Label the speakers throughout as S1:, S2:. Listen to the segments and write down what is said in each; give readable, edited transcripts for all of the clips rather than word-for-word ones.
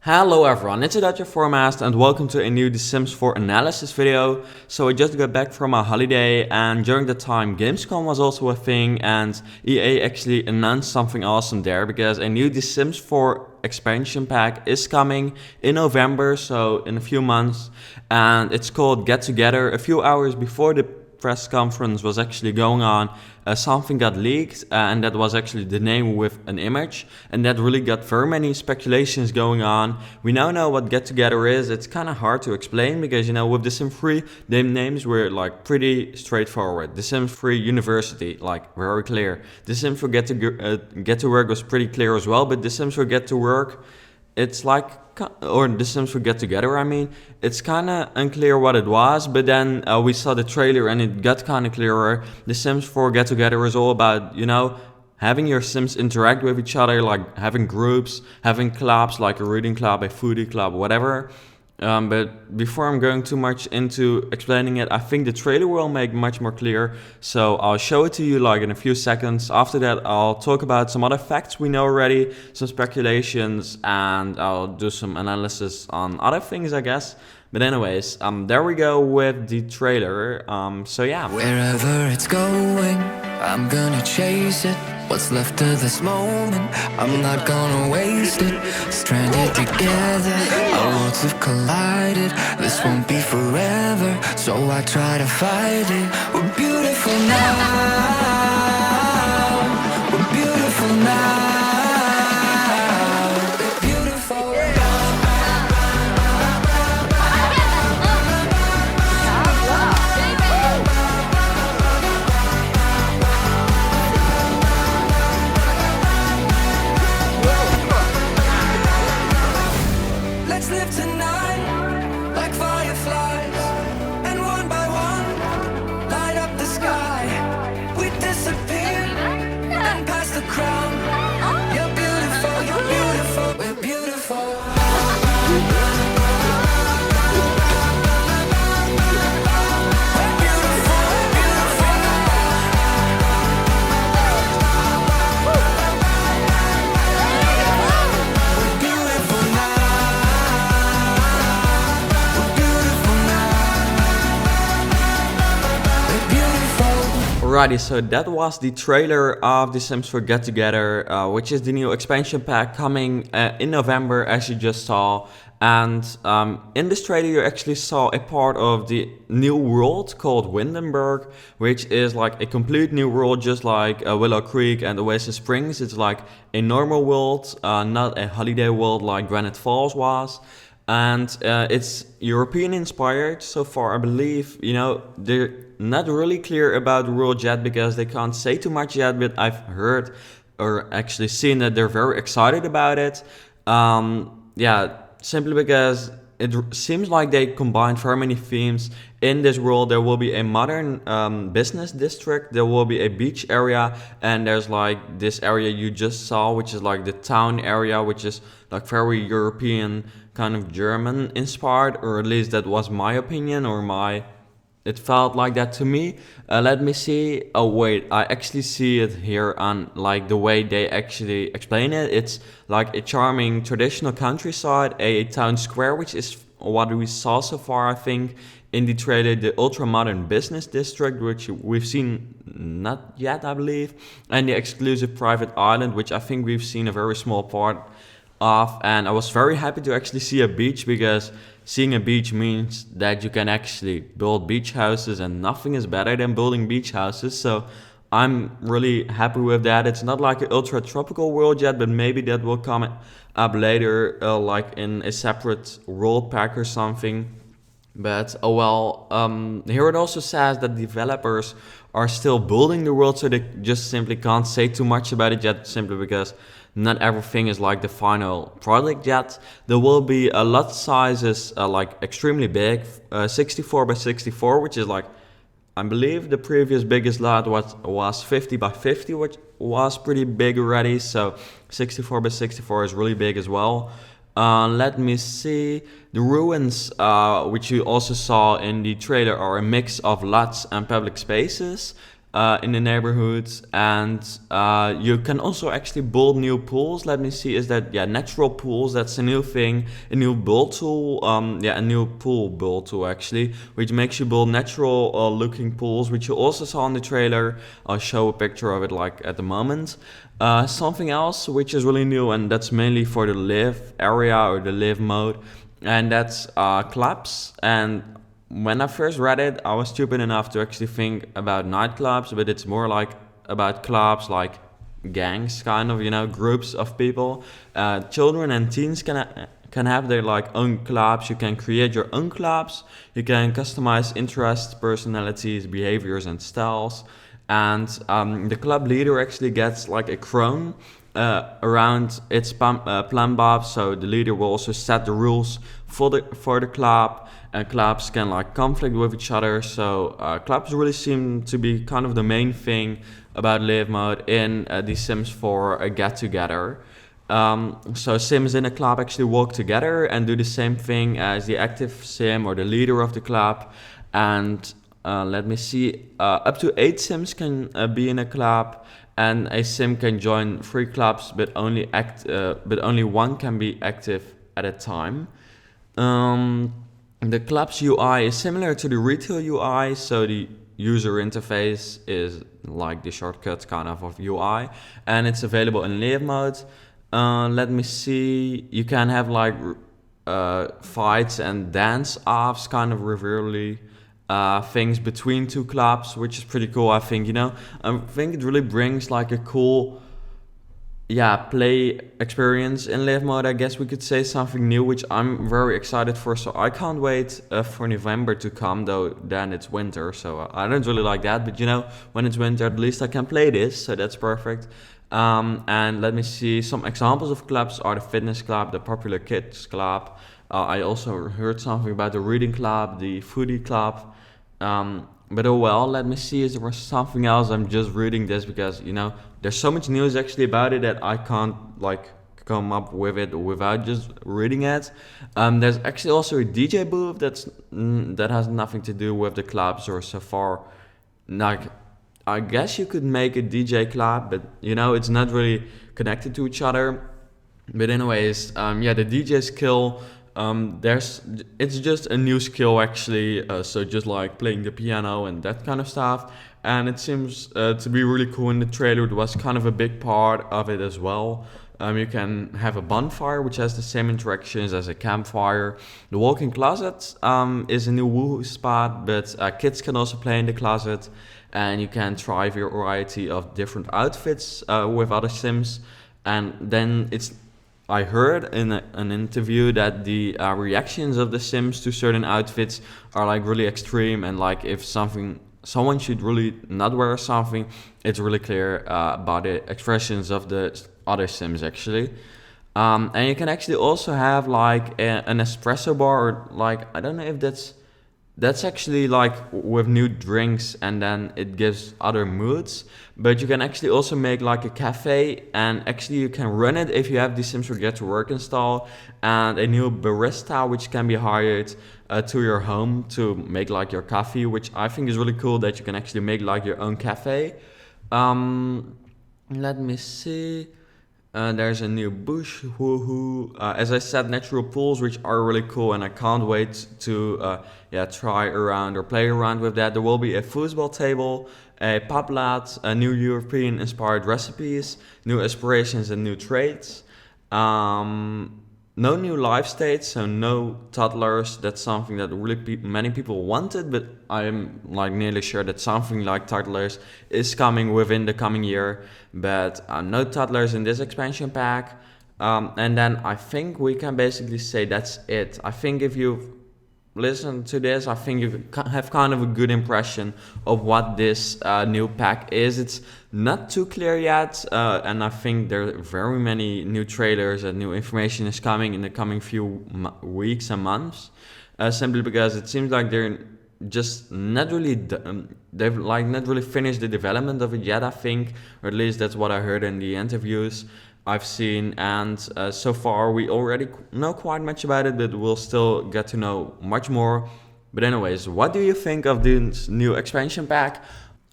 S1: Hello everyone, it's Format and welcome to a new The Sims 4 analysis video. So I just got back from a holiday and during that time Gamescom was also a thing and EA actually announced something awesome there because a new The Sims 4 expansion pack is coming in November, so in a few months, and it's called Get Together. A few hours before the press conference was actually going on, something got leaked and that was actually the name with an image, and that really got very many speculations going on. We now know what Get Together is. It's kind of hard to explain because, you know, with The Sims 3 the names were like pretty straightforward. The Sims 3 University, like very clear. The Sims 4 Get to Work was pretty clear as well, but The Sims 4 Get to Work, it's like, or The Sims 4 Get Together, I mean, it's kind of unclear what it was, but then we saw the trailer and it got kind of clearer. The Sims 4 Get Together is all about, you know, having your Sims interact with each other, like having groups, having clubs, like a reading club, a foodie club, whatever. But before I'm going too much into explaining it, I think the trailer will make much more clear. So I'll show it to you like in a few seconds. After that, I'll talk about some other facts we know already, some speculations, and I'll do some analysis on other things, I guess. But anyways, there we go with the trailer. So yeah.
S2: Wherever it's going, I'm gonna chase it. What's left of this moment, I'm not gonna waste it. Stranded together, our worlds have collided. This won't be forever, so I try to fight it. We're beautiful now. We're beautiful now. We're beautiful. Let's live tonight like fireflies, and one by one light up the sky. We disappear and pass the crown. You're beautiful, we're beautiful.
S1: Alrighty, so that was the trailer of The Sims 4 Get Together, which is the new expansion pack coming in November, as you just saw. And in this trailer you actually saw a part of the new world called Windenburg, which is like a complete new world, just like Willow Creek and Oasis Springs. It's like a normal world, not a holiday world like Granite Falls was. And it's European inspired so far, I believe. You know, they're not really clear about the world yet because they can't say too much yet, but I've heard or actually seen that they're very excited about it. Yeah, simply because it seems like they combined very many themes. In this world there will be a modern business district, there will be a beach area, and there's like this area you just saw, which is like the town area, which is like very European, kind of German inspired, or at least that was my opinion, or it felt like that to me. Let me see. Oh wait, I actually see it here on like the way they actually explain it. It's like a charming traditional countryside, a town square, which is what we saw so far, I think, in the trailer. The ultra-modern business district, which we've seen not yet, I believe, and the exclusive private island, which I think we've seen a very small part of. And I was very happy to actually see a beach, because seeing a beach means that you can actually build beach houses, and nothing is better than building beach houses. So I'm really happy with that. It's not like an ultra tropical world yet, but maybe that will come up later, like in a separate world pack or something. But oh well. Here it also says that developers are still building the world, so they just simply can't say too much about it yet, simply because not everything is like the final product yet. There will be a lot sizes like extremely big, 64 by 64, which is like, I believe the previous biggest lot was 50 by 50, which was pretty big already. So 64 by 64 is really big as well. Let me see. The ruins, which you also saw in the trailer, are a mix of lots and public spaces. in the neighborhoods, and you can also actually build new pools. Let me see, is that, yeah, natural pools, that's a new thing, a new build tool, a new pool build tool actually, which makes you build natural looking pools, which you also saw in the trailer. I'll show a picture of it like at the moment. Something else which is really new, and that's mainly for the live area or the live mode, and that's clubs. And when I first read it, I was stupid enough to actually think about nightclubs, but it's more like about clubs, like gangs, kind of, groups of people. Children and teens can have their like own clubs. You can create your own clubs. You can customize interests, personalities, behaviors, and styles. And the club leader actually gets like a crown around its plan bob. So the leader will also set the rules for the club. Clubs can like conflict with each other. So clubs really seem to be kind of the main thing about live mode in The Sims 4 a get together. So Sims in a club actually work together and do the same thing as the active Sim or the leader of the club. And let me see, up to 8 Sims can be in a club, and a Sim can join 3 clubs, but only one can be active at a time. The club's UI is similar to the retail UI, so the user interface is like the shortcut kind of UI, and it's available in live mode. Let me see, you can have like fights and dance offs, kind of rivalry things between 2 clubs, which is pretty cool. I think it really brings like a cool play experience in live mode. I guess we could say something new, which I'm very excited for. So I can't wait for November to come, though then it's winter, so I don't really like that. But when it's winter, at least I can play this, so that's perfect. And let me see, some examples of clubs are the fitness club, the popular kids club. I also heard something about the reading club, the foodie club. But let me see, is there something else? I'm just reading this because, there's so much news actually about it that I can't like come up with it without just reading it. There's actually also a DJ booth that has nothing to do with the clubs or so far. Like, I guess you could make a DJ club, but it's not really connected to each other. But anyways, the DJ skill, it's just a new skill actually, so just like playing the piano and that kind of stuff, and it seems to be really cool. In the trailer it was kind of a big part of it as well. You can have a bonfire which has the same interactions as a campfire. The walk-in closet is a new woohoo spot, but kids can also play in the closet, and you can try a variety of different outfits with other Sims. And then I heard in an interview that the reactions of the Sims to certain outfits are like really extreme, and like if someone should really not wear something, it's really clear about the expressions of the other Sims actually. And you can actually also have like an espresso bar, or like, I don't know if that's actually like with new drinks, and then it gives other moods. But you can actually also make like a cafe, and actually you can run it if you have the Sims Get to Work installed, and a new barista which can be hired to your home to make like your coffee, which I think is really cool that you can actually make like your own cafe. Let me see. There's a new bush woohoo. As I said, natural pools, which are really cool, and I can't wait to try around or play around with that. There will be a foosball table, a poplat, a new European inspired recipes, new aspirations and new traits. No new life states, so no toddlers. That's something that really many people wanted, but I'm like nearly sure that something like toddlers is coming within the coming year. But no toddlers in this expansion pack. And then I think we can basically say that's it. I think if you've listened to this, I think you have kind of a good impression of what this new pack is. It's not too clear yet, and I think there are very many new trailers and new information is coming in the coming few weeks and months, simply because it seems like they're just not really they've like not really finished the development of it yet, I think, or at least that's what I heard in the interviews I've seen. And so far we already know quite much about it, but we'll still get to know much more. But anyways, what do you think of this new expansion pack?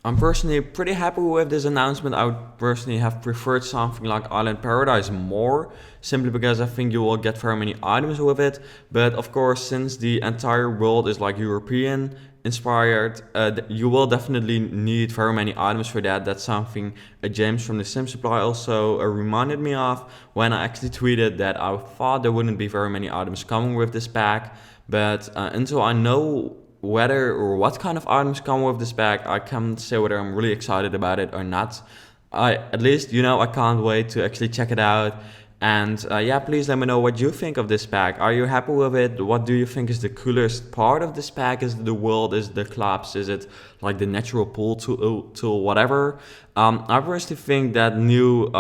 S1: I'm personally pretty happy with this announcement. I would personally have preferred something like Island Paradise more, simply because I think you will get very many items with it. But of course, since the entire world is like European inspired, you will definitely need very many items for that. That's something James from the Sim Supply also reminded me of when I actually tweeted that I thought there wouldn't be very many items coming with this pack. But until I know whether or what kind of items come with this pack, I can't say whether I'm really excited about it or not. At least, I can't wait to actually check it out. And yeah, please let me know what you think of this pack. Are you happy with it? What do you think is the coolest part of this pack? Is it the world? Is it the clubs? Is it like the natural pool tool, whatever? I personally think that new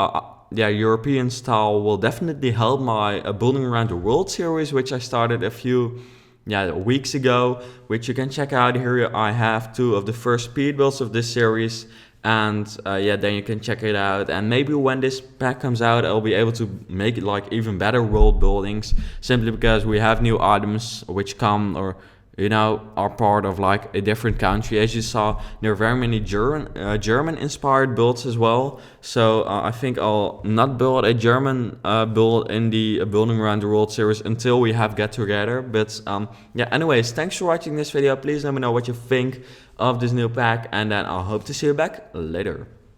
S1: European style will definitely help my Building Around the World series, which I started a few weeks ago, which you can check out here. I have 2 of the first speed builds of this series, and then you can check it out. And maybe when this pack comes out, I'll be able to make it like even better world buildings, simply because we have new items which come or are part of like a different country. As you saw, there are very many German inspired builds as well. So I think I'll not build a German build in the Building Around the World series until we have Get Together. But anyways, thanks for watching this video. Please let me know what you think of this new pack, and then I'll hope to see you back later.